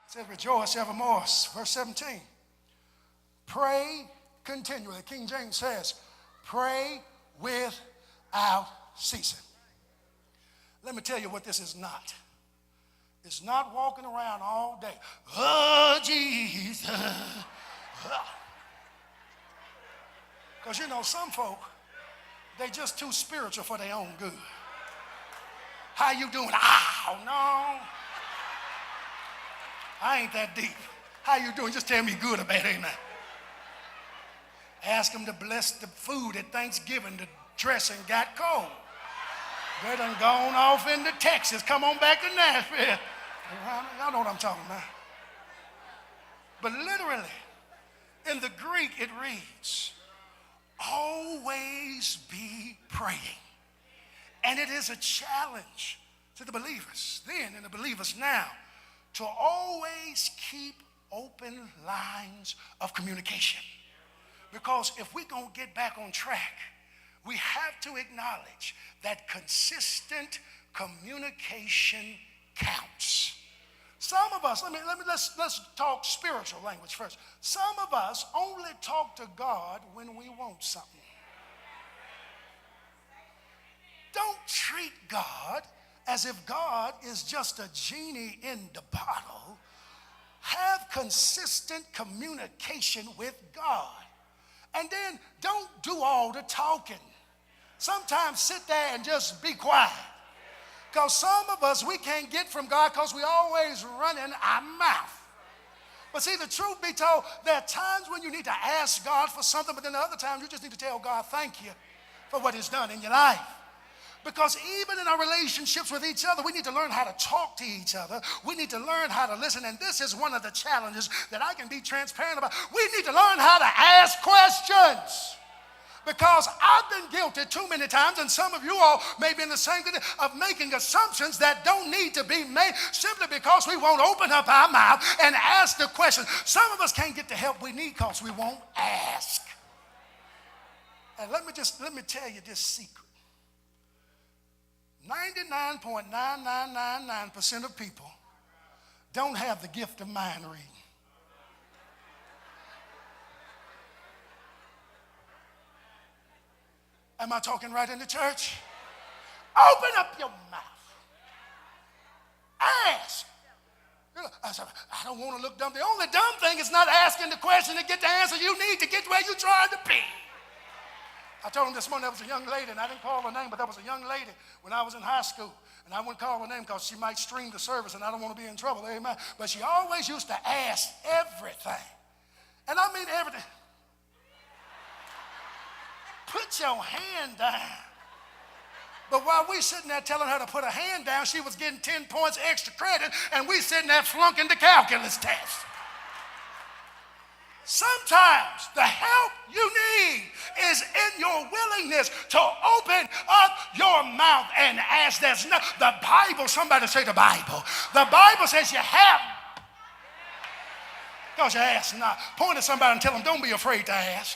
says, rejoice evermore. Verse 17. Pray continually. King James says, pray without ceasing. Let me tell you what this is not. It's not walking around all day. Oh, Jesus. Because, you know, some folk, they just too spiritual for their own good. How you doing? Oh, no. I ain't that deep. How you doing? Just tell me good or bad, amen. Ask them to bless the food at Thanksgiving. The dressing got cold. They done gone off into Texas. Come on back to Nashville. Y'all know what I'm talking about. But literally, in the Greek, it reads, always be praying. And it is a challenge to the believers then and the believers now to always keep open lines of communication. Because if we're going to get back on track, we have to acknowledge that consistent communication counts. Some of us, let's talk spiritual language first. Some of us only talk to God when we want something. Don't treat God as if God is just a genie in the bottle. Have consistent communication with God. And then don't do all the talking. Sometimes sit there and just be quiet. Because some of us, we can't get from God because we always running our mouth. But see, the truth be told, there are times when you need to ask God for something, but then the other times you just need to tell God thank you for what he's done in your life. Because even in our relationships with each other, we need to learn how to talk to each other. We need to learn how to listen. And this is one of the challenges that I can be transparent about. We need to learn how to ask questions. Because I've been guilty too many times, and some of you all may be in the same condition, of making assumptions that don't need to be made simply because we won't open up our mouth and ask the question. Some of us can't get the help we need because we won't ask. And let me tell you this secret. 99.9999% of people don't have the gift of mind reading. Am I talking right in the church? Open up your mouth. Ask. I said, I don't want to look dumb. The only dumb thing is not asking the question to get the answer you need to get where you're trying to be. I told him this morning there was a young lady, and I didn't call her name, but there was a young lady when I was in high school, and I wouldn't call her name because she might stream the service, and I don't want to be in trouble, amen. But she always used to ask everything. And I mean everything. Put your hand down. But while we sitting there telling her to put her hand down, she was getting 10 points extra credit, and we sitting there flunking the calculus test. Sometimes the help you need is in your willingness to open up your mouth and ask. There's no, the Bible, somebody say the Bible. The Bible says you have because you ask not. Point at somebody and tell them, don't be afraid to ask.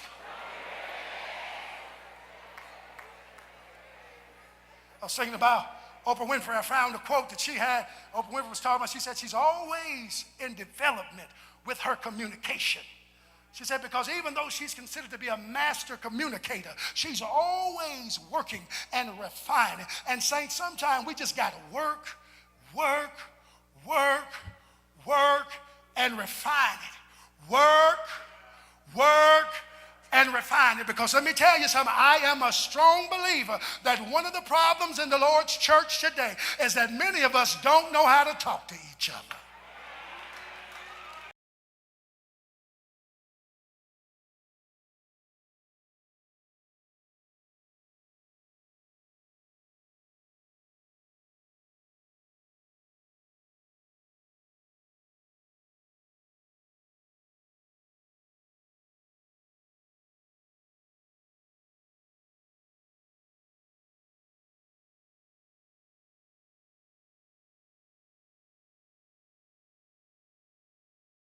I was thinking about Oprah Winfrey. I found a quote that she had. Oprah Winfrey was talking about, she said she's always in development with her communication. She said because even though she's considered to be a master communicator, she's always working and refining. And saints, sometimes we just got to work, and refine it. Work, and refine it. Because let me tell you something, I am a strong believer that one of the problems in the Lord's church today is that many of us don't know how to talk to each other.